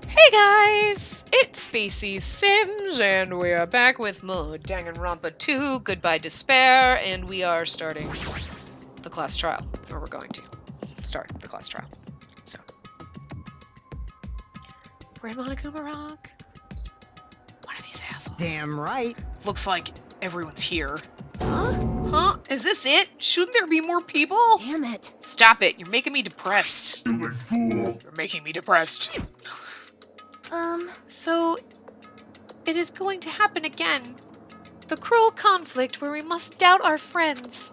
Hey guys, it's Spacey Sims, and we are back with more Danganronpa 2, Goodbye Despair, and we are starting the class trial. Or we're going to start the class trial. So, we're in Monokuma Rock. One of these assholes. Damn right. Looks like everyone's here. Huh? Huh? Is this it? Shouldn't there be more people? Damn it. Stop it, you're making me depressed. Stupid fool! You're making me depressed. So, it is going to happen again. The cruel conflict where we must doubt our friends.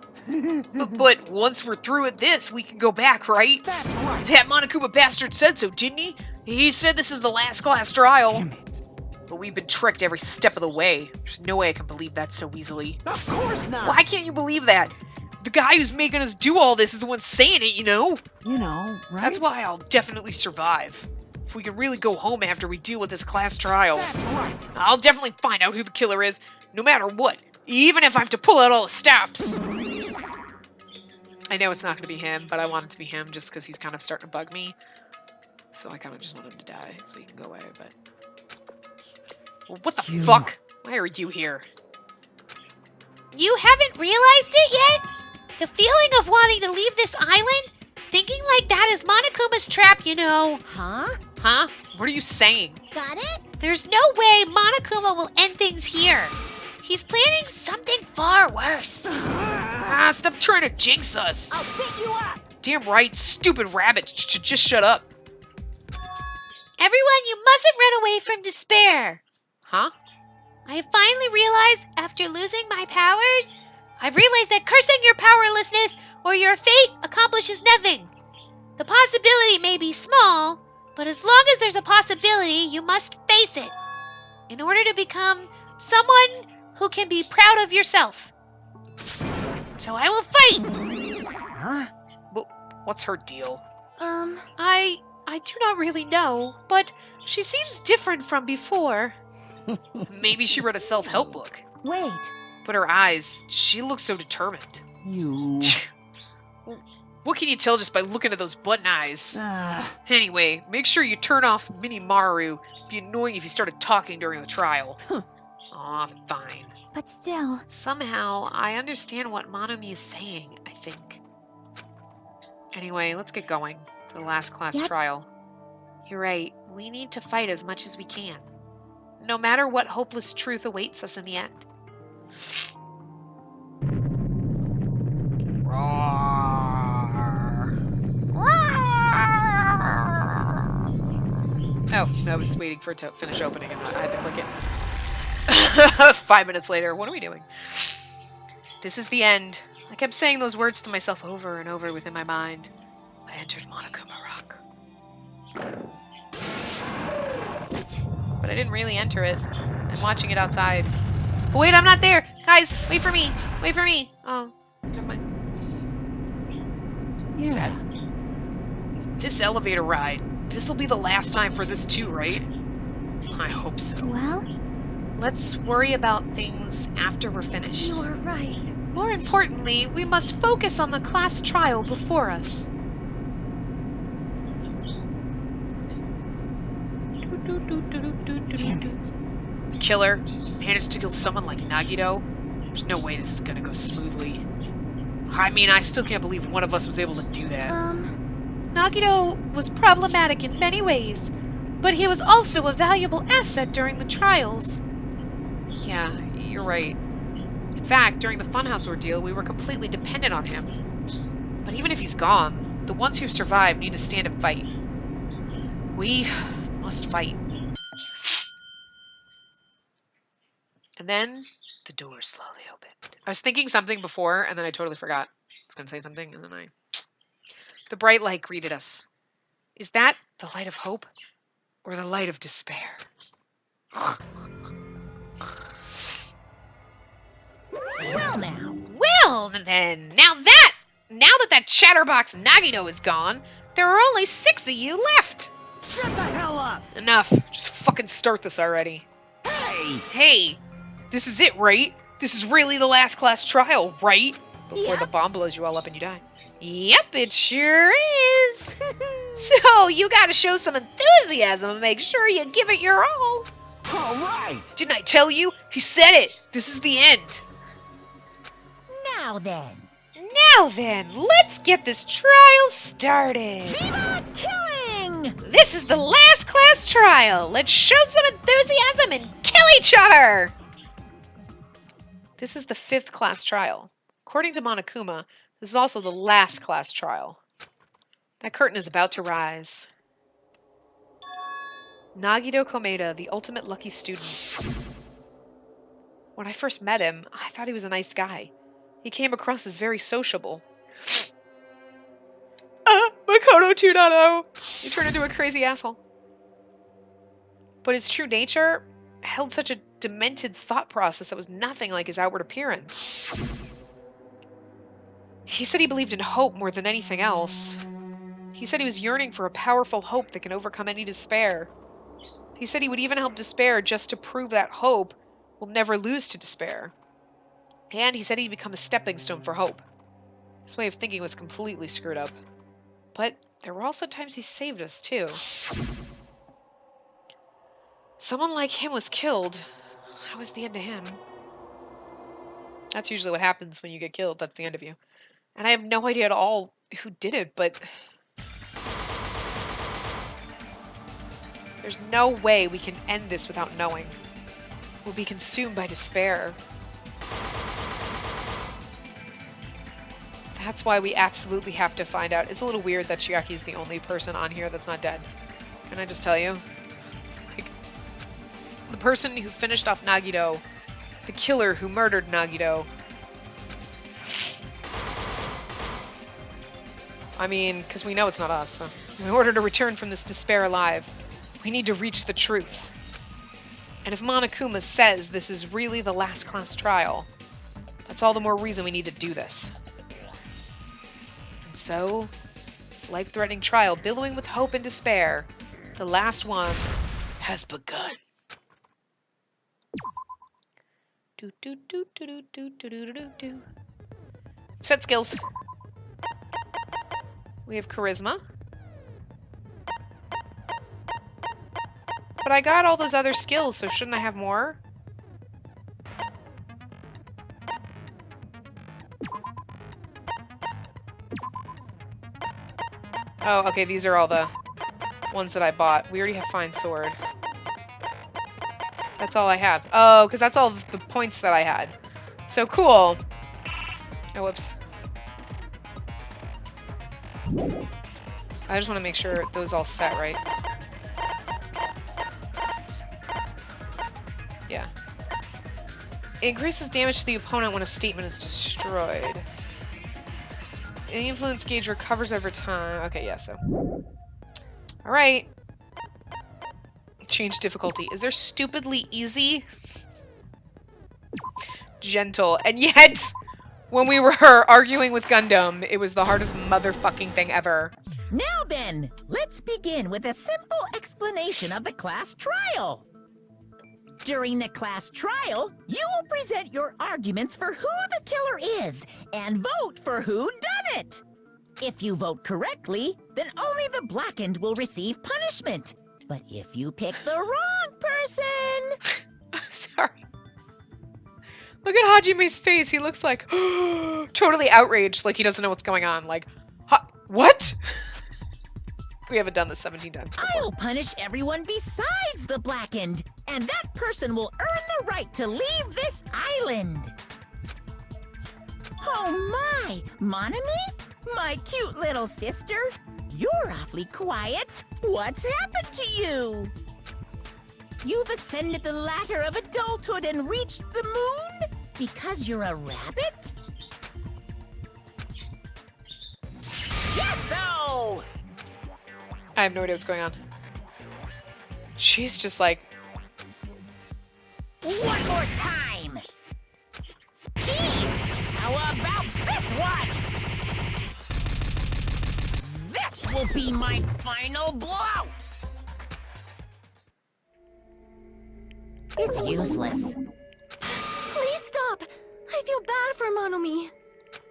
But once we're through with this, we can go back, right? That's right. That Monokuma bastard said so, didn't he? He said this is the last class trial. Damn it. But we've been tricked every step of the way. There's no way I can believe that so easily. Of course not. Why can't you believe that? The guy who's making us do all this is the one saying it, you know? You know, right? That's why I'll definitely survive. If we can really go home after we deal with this class trial. That's right. I'll definitely find out who the killer is, no matter what. Even if I have to pull out all the stops. I know it's not going to be him, but I want it to be him just because he's kind of starting to bug me. So I kind of just want him to die so he can go away, but... Well, what the fuck? Why are you here? You haven't realized it yet? The feeling of wanting to leave this island? Thinking like that is Monokuma's trap, you know. Huh? Huh? What are you saying? Got it? There's no way Monokuma will end things here. He's planning something far worse. Ah, stop trying to jinx us. I'll pick you up. Damn right, stupid rabbit. Just shut up. Everyone, you mustn't run away from despair. Huh? I have finally realized, after losing my powers, I've realized that cursing your powerlessness or your fate accomplishes nothing. The possibility may be small, but as long as there's a possibility, you must face it. In order to become someone who can be proud of yourself. So I will fight! Huh? Well, what's her deal? I do not really know, but she seems different from before. Maybe she read a self-help book. Wait. But her eyes, she looks so determined. You... What can you tell just by looking at those button eyes? Ah, Anyway, make sure you turn off Mini Maru. It'd be annoying if you started talking during the trial. Aw, fine. But still. Somehow, I understand what Monomi is saying, I think. Anyway, let's get going. To the last class trial. You're right. We need to fight as much as we can. No matter what hopeless truth awaits us in the end. Oh, I was waiting for it to finish opening and I had to click it. 5 minutes later, what are we doing? This is the end. I kept saying those words to myself over and over within my mind. I entered Monokuma Rock. But I didn't really enter it. I'm watching it outside. Oh, wait, I'm not there! Guys, wait for me! Wait for me! Oh, never mind. yeah. Sad. This elevator ride. This'll be the last time for this too, right? I hope so. Well, Let's worry about things after we're finished. you are right. More importantly, we must focus on the class trial before us. Damn it. The killer managed to kill someone like Nagito. There's no way this is gonna go smoothly. I mean, I still can't believe one of us was able to do that. Nagito was problematic in many ways, but he was also a valuable asset during the trials. Yeah, you're right. In fact, during the Funhouse ordeal, we were completely dependent on him. But even if he's gone, the ones who've survived need to stand and fight. We must fight. And then, the door slowly opened. I was thinking something before, and then I totally forgot. I was going to say something, and then I... The bright light greeted us. Is that the light of hope? Or the light of despair? Well now. Well, then, now that chatterbox Nagito is gone, there are only 6 of you left. Shut the hell up. Enough. Just fucking start this already. Hey. Hey, this is it, right? This is really the last class trial, right? Before the bomb blows you all up and you die. Yep, it sure is. So, you gotta show some enthusiasm and make sure you give it your all. All right. Didn't I tell you? He said it. This is the end. Now then. Now then, let's get this trial started. Viva killing! This is the last class trial. Let's show some enthusiasm and kill each other. This is the 5th class trial. According to Monokuma, this is also the last class trial. That curtain is about to rise. Nagito Komeda, the ultimate lucky student. When I first met him, I thought he was a nice guy. He came across as very sociable. Makoto 2.0! He turned into a crazy asshole. But his true nature held such a demented thought process that was nothing like his outward appearance. He said he believed in hope more than anything else. He said he was yearning for a powerful hope that can overcome any despair. He said he would even help despair just to prove that hope will never lose to despair. And he said he'd become a stepping stone for hope. His way of thinking was completely screwed up. But there were also times he saved us, too. Someone like him was killed. That was the end of him. That's usually what happens when you get killed. That's the end of you. And I have no idea at all who did it, but there's no way we can end this without knowing. We'll be consumed by despair. That's why we absolutely have to find out. It's a little weird that Chiaki is the only person on here that's not dead. Can I just tell you? Like, the person who finished off Nagito, the killer who murdered Nagito. I mean, because we know it's not us. So in order to return from this despair alive, we need to reach the truth. And if Monokuma says this is really the last class trial, that's all the more reason we need to do this. And so, this life-threatening trial, billowing with hope and despair, the last one, has begun. Set skills. We have charisma. But I got all those other skills, so shouldn't I have more? Oh, okay, these are all the ones that I bought. We already have fine sword. That's all I have. Oh, because that's all of the points that I had. So cool. Oh, whoops. I just want to make sure those all set right. Yeah. It increases damage to the opponent when a statement is destroyed. The influence gauge recovers over time. Okay, yeah, so. Alright. Change difficulty. Is there stupidly easy? Gentle. And yet, when we were arguing with Gundam, it was the hardest motherfucking thing ever. Now then, let's begin with a simple explanation of the class trial. During the class trial, you will present your arguments for who the killer is and vote for who done it. If you vote correctly, then only the blackened will receive punishment. But if you pick the wrong person... I'm sorry. Look at Hajime's face. He looks like totally outraged, like he doesn't know what's going on. Like, what? We haven't done this 17 times before. I'll punish everyone besides the blackened, and that person will earn the right to leave this island. Oh my, Monami? My cute little sister? You're awfully quiet. What's happened to you? You've ascended the ladder of adulthood and reached the moon? Because you're a rabbit? Chesto! I have no idea what's going on. She's just like... One more time! Jeez! How about this one? This will be my final blow! It's useless. Please stop! I feel bad for Monomi.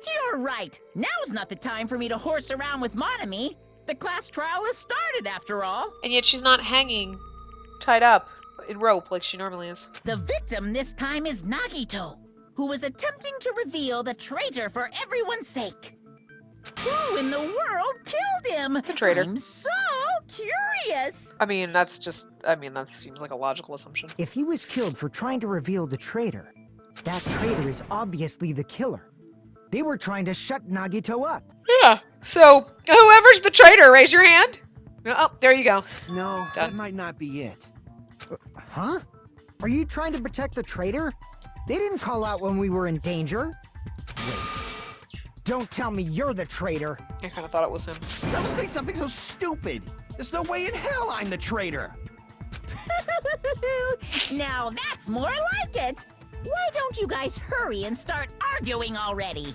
You're right. Now's not the time for me to horse around with Monami. The class trial has started, after all. And yet she's not hanging, tied up in rope like she normally is. The victim this time is Nagito, who was attempting to reveal the traitor for everyone's sake. Who in the world killed him? The traitor. I'm so curious. I mean, that seems like a logical assumption. If he was killed for trying to reveal the traitor, that traitor is obviously the killer. They were trying to shut Nagito up. Yeah. So, whoever's the traitor, raise your hand. Oh, there you go. No, Done. that might not be it. Huh? Are you trying to protect the traitor? They didn't call out when we were in danger. Wait. Don't tell me you're the traitor. I kind of thought it was him. Don't say something so stupid. There's no way in hell I'm the traitor. Now that's more like it. Why don't you guys hurry and start arguing already?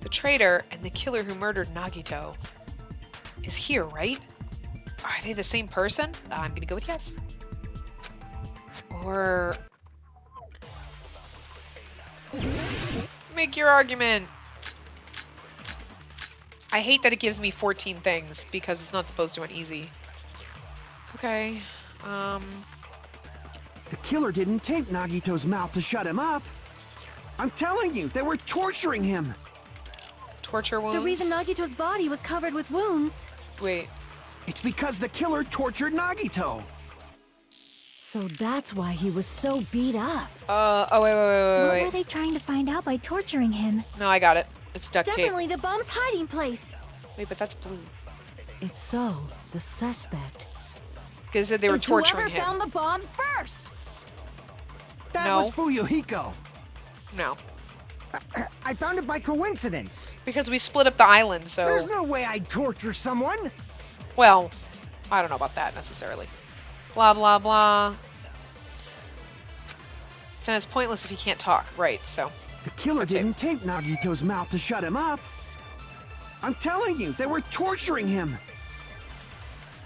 The traitor and the killer who murdered Nagito is here, right? Are they the same person? I'm gonna go with yes. Or... make your argument. I hate that it gives me 14 things because it's not supposed to on easy. Okay. The killer didn't tape Nagito's mouth to shut him up. I'm telling you, they were torturing him. Torture wounds. The reason Nagito's body was covered with wounds. Wait. It's because the killer tortured Nagito. So that's why he was so beat up. Oh, wait. What were they trying to find out by torturing him? No, I got it. It's duct tape. Definitely the bomb's hiding place. Wait, but that's blue. If so, the suspect Because they were is torturing whoever him. found the bomb first. That No. was Fuyuhiko. No. I found it by coincidence. Because we split up the island, so... There's no way I'd torture someone. Well, I don't know about that necessarily. Blah, blah, blah. Then it's pointless if you can't talk. Right, so... The killer Duct tape. didn't tape Nagito's mouth to shut him up. I'm telling you, they were torturing him.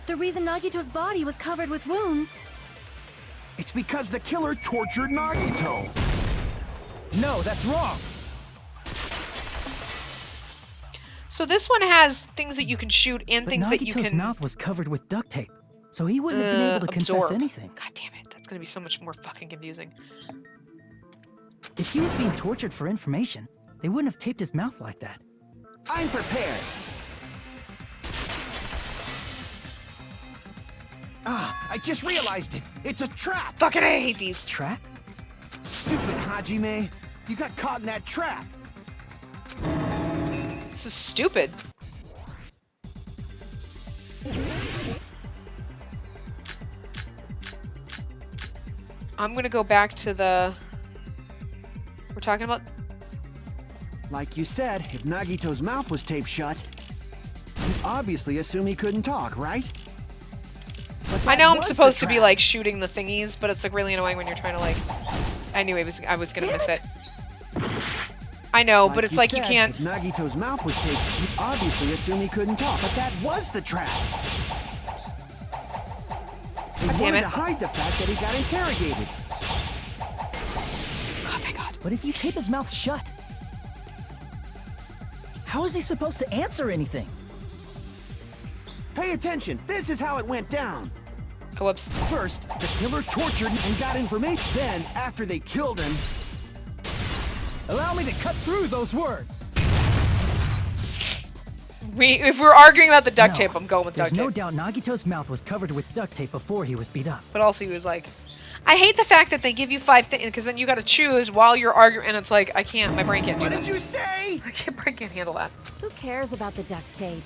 The reason Nagito's body was covered with wounds. It's because the killer tortured Nagito. No, that's wrong. So this one has things that you can shoot and But things that you Nagito's can... mouth was covered with duct tape, so he wouldn't have been able to confess absorb. anything. God damn it, that's gonna be so much more fucking confusing. If he was being tortured for information, they wouldn't have taped his mouth like that. I'm prepared. Ah, I just realized it. It's a trap. Fucking I hate these. Trap? Stupid Hajime. You got caught in that trap. This is stupid. I'm gonna go back to the... We're talking about... Like you said, if Nagito's mouth was taped shut, you obviously assume he couldn't talk, right? But I that know I'm was the supposed to be trap. like shooting the thingies, but it's like really annoying when you're trying to like... I knew I was gonna miss it. I know, but it's like you said, can't... If Nagito's mouth was taped, you obviously assume he couldn't talk. But that was the trap. They God damn wanted it. to hide the fact that he got interrogated. Oh, thank God. But if you tape his mouth shut, how is he supposed to answer anything? Pay attention. This is how it went down. Oh, whoops. First, the killer tortured and got information. Then, after they killed him, Allow me to cut through those words. If we're arguing about the duct No, tape, I'm going with There's duct no tape. doubt Nagito's mouth was covered with duct tape before he was beat up. But also he was like... I hate the fact that they give you 5 things, because then you gotta choose while you're arguing, and it's like, I can't, my brain can't do what that. did you say? My brain can't handle that. Who cares about the duct tape?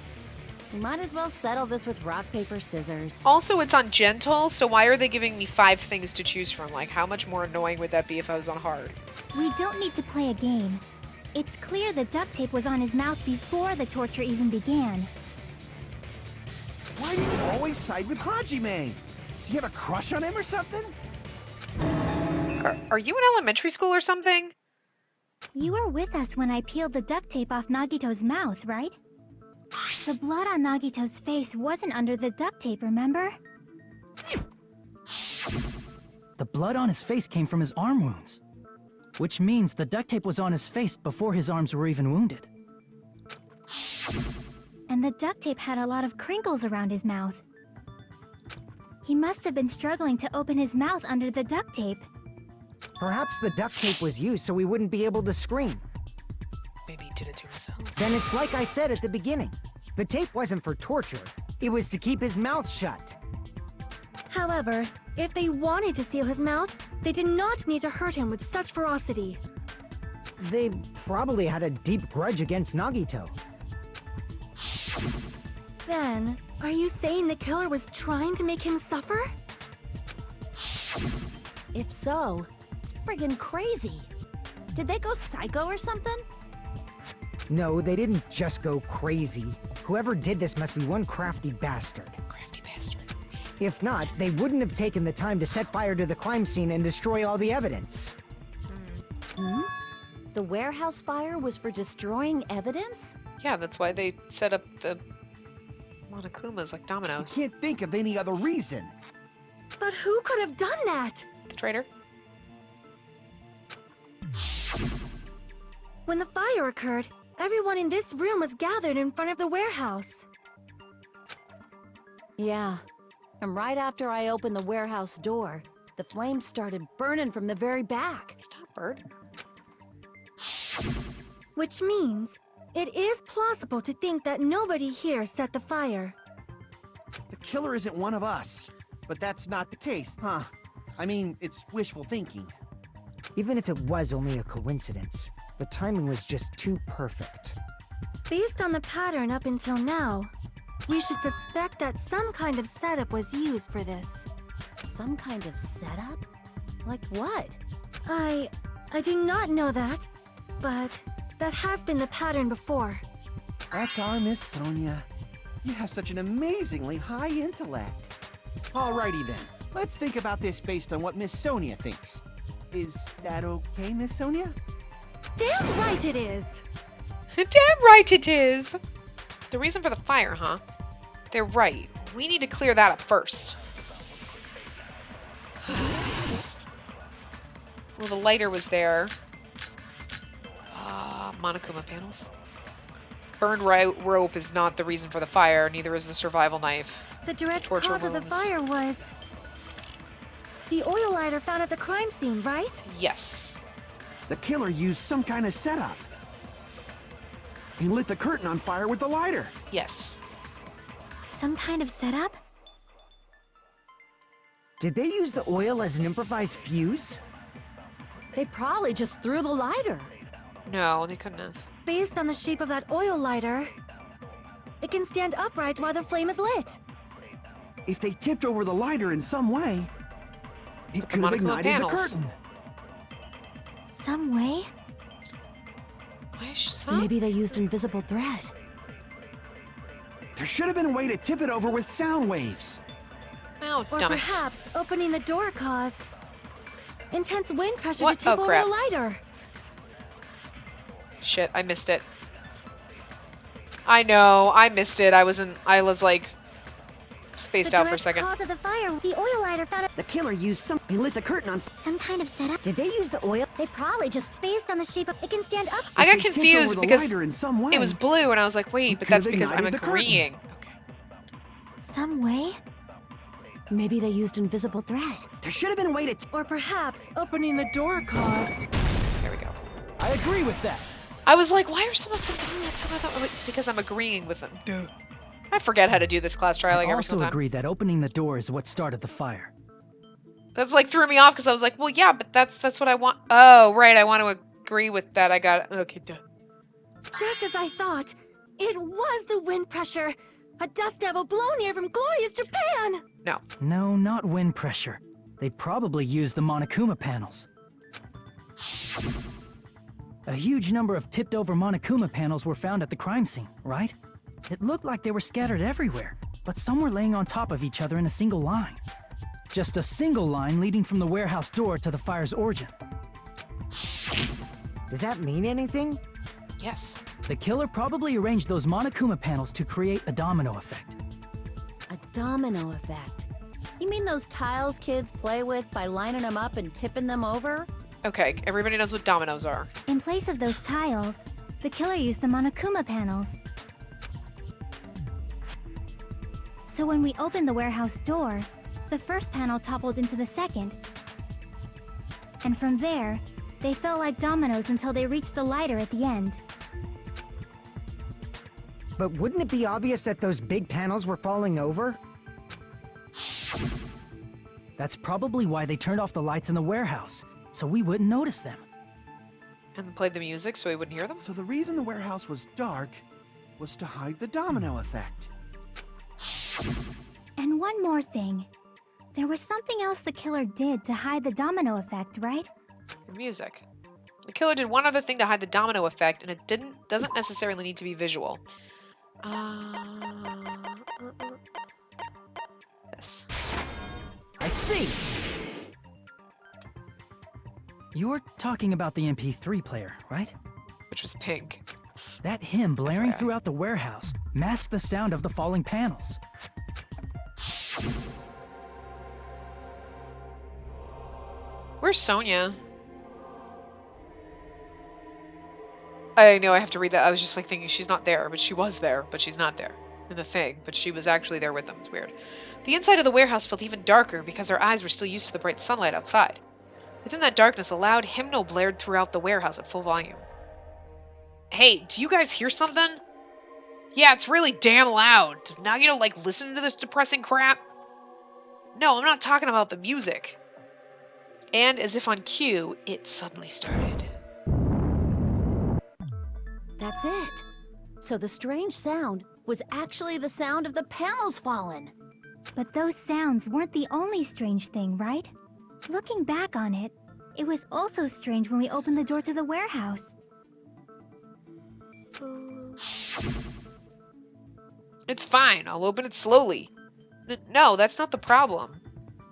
We might as well settle this with rock, paper, scissors. Also, it's on gentle, so why are they giving me 5 things to choose from? Like, how much more annoying would that be if I was on hard? We don't need to play a game. It's clear the duct tape was on his mouth before the torture even began. Why do you always side with Hajime? Do you have a crush on him or something? Are you in elementary school or something? You were with us when I peeled the duct tape off Nagito's mouth, right? The blood on Nagito's face wasn't under the duct tape, remember? The blood on his face came from his arm wounds, which means the duct tape was on his face before his arms were even wounded. And the duct tape had a lot of crinkles around his mouth. He must have been struggling to open his mouth under the duct tape. Perhaps the duct tape was used so we wouldn't be able to scream. Maybe he did it to himself. Then it's like I said at the beginning. The tape wasn't for torture. It was to keep his mouth shut. However, if they wanted to seal his mouth, they did not need to hurt him with such ferocity. They probably had a deep grudge against Nagito. Then, are you saying the killer was trying to make him suffer? If so, it's friggin' crazy. Did they go psycho or something? No, they didn't just go crazy. Whoever did this must be one crafty bastard. Crafty bastard. If not, they wouldn't have taken the time to set fire to the crime scene and destroy all the evidence. Hmm? The warehouse fire was for destroying evidence? Yeah, that's why they set up the Monokumas like dominoes. Can't think of any other reason. But who could have done that? The traitor? When the fire occurred, everyone in this room was gathered in front of the warehouse. Yeah. And right after I opened the warehouse door, the flames started burning from the very back. Stop, Bird. Which means, it is plausible to think that nobody here set the fire. The killer isn't one of us. But that's not the case, huh? I mean, it's wishful thinking. Even if it was only a coincidence, the timing was just too perfect. Based on the pattern up until now, we should suspect that some kind of setup was used for this. Some kind of setup? Like what? I do not know that, but that has been the pattern before. That's our Miss Sonia. You have such an amazingly high intellect. Alrighty then, let's think about this based on what Miss Sonia thinks. Is that okay, Miss Sonia? Damn right it is! Damn right it is! The reason for the fire, huh? They're right. We need to clear that up first. Well, the lighter was there. Monokuma panels. Burned rope is not the reason for the fire, neither is the survival knife. The direct Torture cause of the wounds. fire was the oil lighter found at the crime scene, right? Yes. The killer used some kind of setup. He lit the curtain on fire with the lighter. Yes. Some kind of setup? Did they use the oil as an improvised fuse? They probably just threw the lighter. No, they couldn't have. Based on the shape of that oil lighter, it can stand upright while the flame is lit. If they tipped over the lighter in some way, it could have Monokuma ignited panels. the curtain. Some way? Maybe they used invisible thread. There should have been a way to tip it over with sound waves. Oh, Or damn it. perhaps opening the door caused intense wind pressure What? to tip Oh, over crap. the lighter. Shit, I missed it. I know, I missed it. I was like spaced out for a second. Cause of the fire, the oil lighter found The killer used he lit the curtain on some kind of setup. Did they use the oil? They probably just based on the shape of it can stand up. I got If they tipped confused over the because lighter in some way, it was blue and I was like, wait, It but could that's have because I'm ignited the curtain. agreeing. Okay. Some way? Maybe they used invisible thread. there should have been a way to Or perhaps opening the door caused. There we go. I agree with that. I was like, why are some of them doing that? Some of them, because I'm agreeing with them. Duh. I forget how to do this class trial like I every also single time. agree that opening the door is what started the fire. That's like threw me off because I was like, well, yeah, but that's what I want. Oh, right, I want to agree with that. I got it. Okay, duh. Just as I thought, it was the wind pressure. A dust devil blown here from glorious Japan. No. No, not wind pressure. They probably used the Monokuma panels. A huge number of tipped-over Monokuma panels were found at the crime scene, right? It looked like they were scattered everywhere, but some were laying on top of each other in a single line. Just a single line leading from the warehouse door to the fire's origin. Does that mean anything? Yes. The killer probably arranged those Monokuma panels to create a domino effect. A domino effect. You mean those tiles kids play with by lining them up and tipping them over? Okay, everybody knows what dominoes are. In place of those tiles, the killer used the Monokuma panels. So when we opened the warehouse door, the first panel toppled into the second. And from there, they fell like dominoes until they reached the lighter at the end. But wouldn't it be obvious that those big panels were falling over? That's probably why they turned off the lights in the warehouse, so we wouldn't notice them. And played the music so we wouldn't hear them? So the reason the warehouse was dark was to hide the domino effect. And one more thing. There was something else the killer did to hide the domino effect, right? The music. The killer did one other thing to hide the domino effect, and it doesn't necessarily need to be visual. This. I see! You're talking about the MP3 player, right? Which was pink. That hymn blaring FYI. throughout the warehouse masked the sound of the falling panels. Where's Sonia? I know I have to read that. I was just like thinking she's not there, but she was there, but she's not there in the thing, but she was actually there with them. It's weird. The inside of the warehouse felt even darker because our eyes were still used to the bright sunlight outside. Within that darkness, a loud hymnal blared throughout the warehouse at full volume. Hey, do you guys hear something? Yeah, it's really damn loud. Does Nagito like listen to this depressing crap? No, I'm not talking about the music. And as if on cue, it suddenly started. That's it. So the strange sound was actually the sound of the panels falling. But those sounds weren't the only strange thing, right? Looking back on it, it was also strange when we opened the door to the warehouse. It's fine. I'll open it slowly. No, that's not the problem.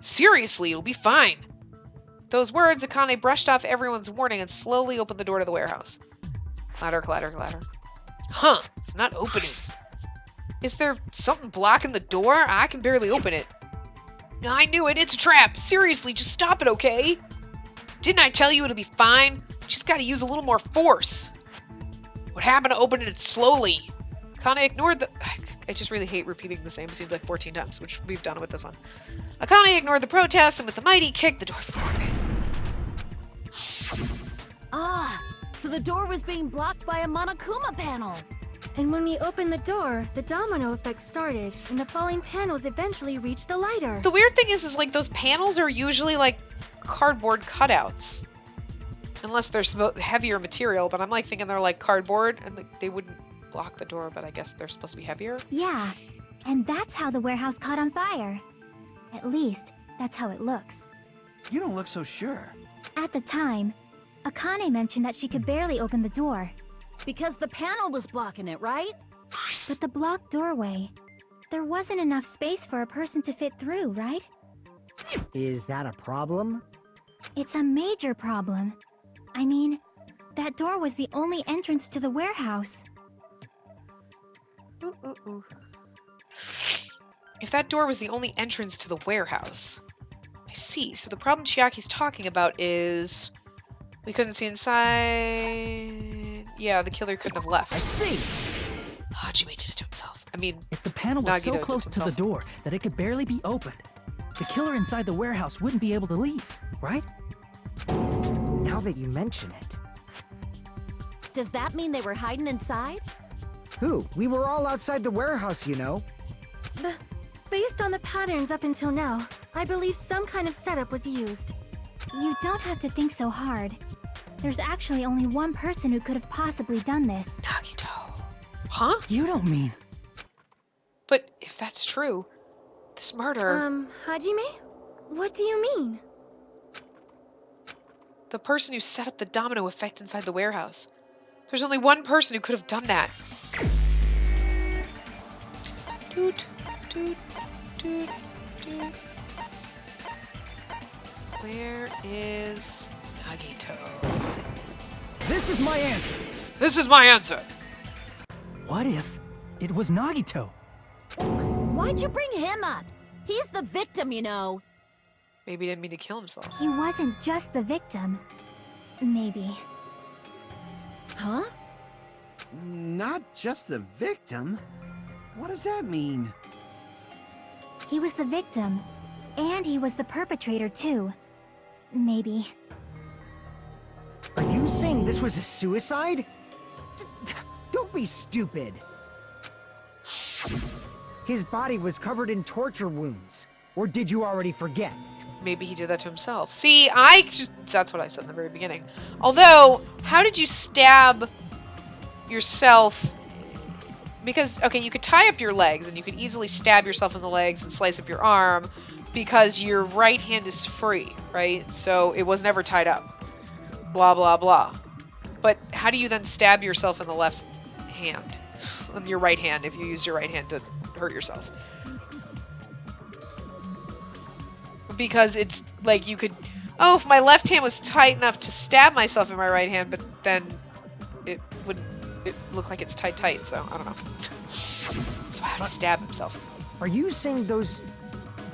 Seriously, it'll be fine. Those words, Akane brushed off everyone's warning and slowly opened the door to the warehouse. Clatter, clatter, clatter. Huh, it's not opening. Is there something blocking the door? I can barely open it. I knew it, it's a trap. Seriously, just stop it, okay? Didn't I tell you it'll be fine? Just gotta use a little more force. What happened to opening it slowly? Akane ignored the... I just really hate repeating the same scenes like 14 times, which we've done with this one. Akane ignored the protests, and with a mighty kick, the door flew open. Ah, so the door was being blocked by a Monokuma panel. And when we opened the door, the domino effect started, and the falling panels eventually reached the lighter. The weird thing is like those panels are usually like cardboard cutouts. Unless they're heavier material, but I'm like thinking they're like cardboard, and they wouldn't block the door, but I guess they're supposed to be heavier. Yeah, and that's how the warehouse caught on fire. At least, that's how it looks. You don't look so sure. At the time, Akane mentioned that she could barely open the door. Because the panel was blocking it, right? But the blocked doorway, there wasn't enough space for a person to fit through, right? Is that a problem? It's a major problem. I mean, that door was the only entrance to the warehouse. Ooh, ooh, ooh. If that door was the only entrance to the warehouse. I see. So the problem Chiaki's talking about is... we couldn't see inside... yeah, the killer couldn't have left. I see! Hajime did it to himself. I mean, If the panel was Nagito so did close to the himself. door that it could barely be opened, the killer inside the warehouse wouldn't be able to leave, right? Now that you mention it. Does that mean they were hiding inside? Who? We were all outside the warehouse, you know. Based on the patterns up until now, I believe some kind of setup was used. You don't have to think so hard. There's actually only one person who could have possibly done this. Nagito. Huh? You don't mean... But if that's true, this murder... Hajime? What do you mean? the person who set up the domino effect inside the warehouse. There's only one person who could have done that. Doot, doot, doot, doot. Where is Nagito? This is my answer. This is my answer. What if it was Nagito? Why'd you bring him up? He's the victim, you know. Maybe he didn't mean to kill himself. He wasn't just the victim. Maybe. Huh? Not just the victim? What does that mean? He was the victim. And he was the perpetrator, too. Maybe. Are you saying this was a suicide? Don't be stupid. His body was covered in torture wounds. Or did you already forget? Maybe he did that to himself. See, that's what I said in the very beginning. Although, how did you stab yourself? Because, okay, you could tie up your legs, and you could easily stab yourself in the legs and slice up your arm, because your right hand is free, right? So it was never tied up. Blah, blah, blah. But how do you then stab yourself in the left hand? On your right hand, if you use your right hand to hurt yourself. Because it's like you could... Oh, if my left hand was tight enough to stab myself in my right hand, but then it wouldn't... It looked like it's tight, so I don't know. So how to stab himself. Are you saying those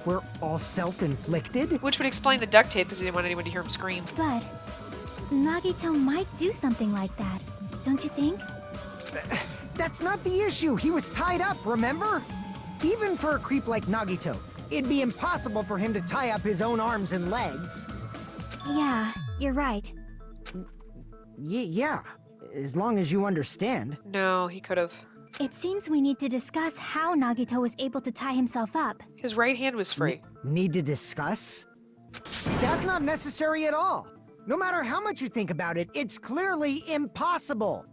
were all self-inflicted? Which would explain the duct tape, because he didn't want anyone to hear him scream. But Nagito might do something like that, don't you think? That's not the issue. He was tied up, remember? Even for a creep like Nagito, it'd be impossible for him to tie up his own arms and legs. Yeah, you're right. Yeah, as long as you understand. No, he could have. It seems we need to discuss how Nagito was able to tie himself up. His right hand was free. Need to discuss? That's not necessary at all. No matter how much you think about it, it's clearly impossible.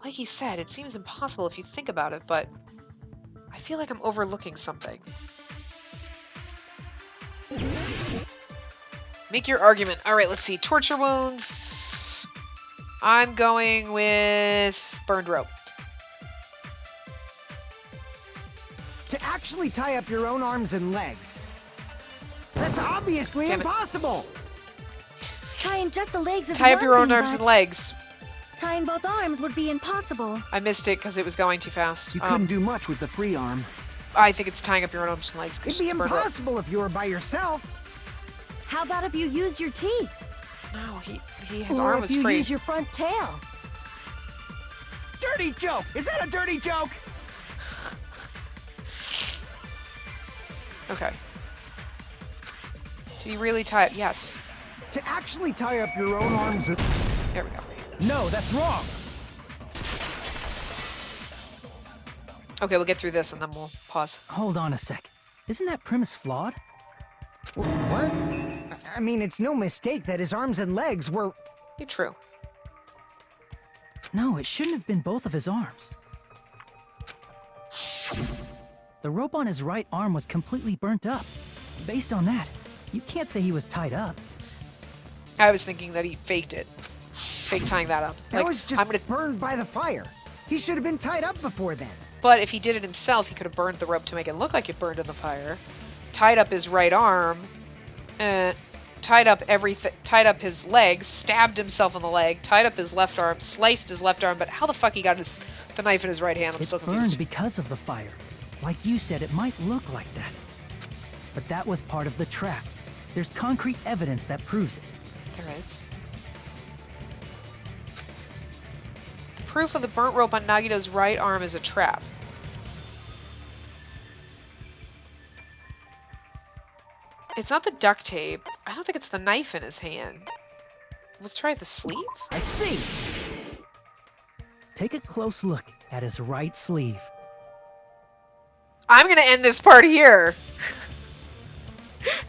Like he said, it seems impossible if you think about it, but I feel like I'm overlooking something. Make your argument. All right, let's see. Torture wounds. I'm going with burned rope. To actually tie up your own arms and legs. That's obviously impossible. Tying just the legs is Tie up your one own thing, arms but and legs. tying both arms would be impossible. I missed it because it was going too fast. You couldn't do much with the free arm. I think it's tying up your own arms and legs. 'Cause It'd be it's burned rope. impossible if you were by yourself. How about if you use your teeth? No, his Or arm if was you free. use your front tail? Dirty joke! Is that a dirty joke? Okay. Did he really tie it? Yes. To actually tie up your own arms and... There we go. No, that's wrong. Okay, we'll get through this and then we'll pause. Hold on a sec. Isn't that premise flawed? What? I mean, it's no mistake that his arms and legs were... True. No, it shouldn't have been both of his arms. The rope on his right arm was completely burnt up. Based on that, you can't say he was tied up. I was thinking that he faked it. Fake tying that up. That was just burned by the fire. He should have been tied up before then. But if he did it himself, he could have burned the rope to make it look like it burned in the fire. Tied up his right arm. Tied up his legs, stabbed himself in the leg, tied up his left arm, sliced his left arm, but how the fuck he got the knife in his right hand? I'm still It confused. burned because of the fire. Like you said, it might look like that. But that was part of the trap. There's concrete evidence that proves it. There is. The proof of the burnt rope on Nagito's right arm is a trap. It's not the duct tape. I don't think it's the knife in his hand. Let's try the sleeve. I see. Take a close look at his right sleeve. I'm gonna end this part here.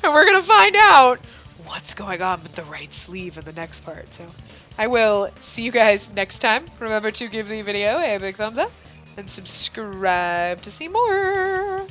And we're gonna find out what's going on with the right sleeve in the next part. So I will see you guys next time. Remember to give the video a big thumbs up and subscribe to see more.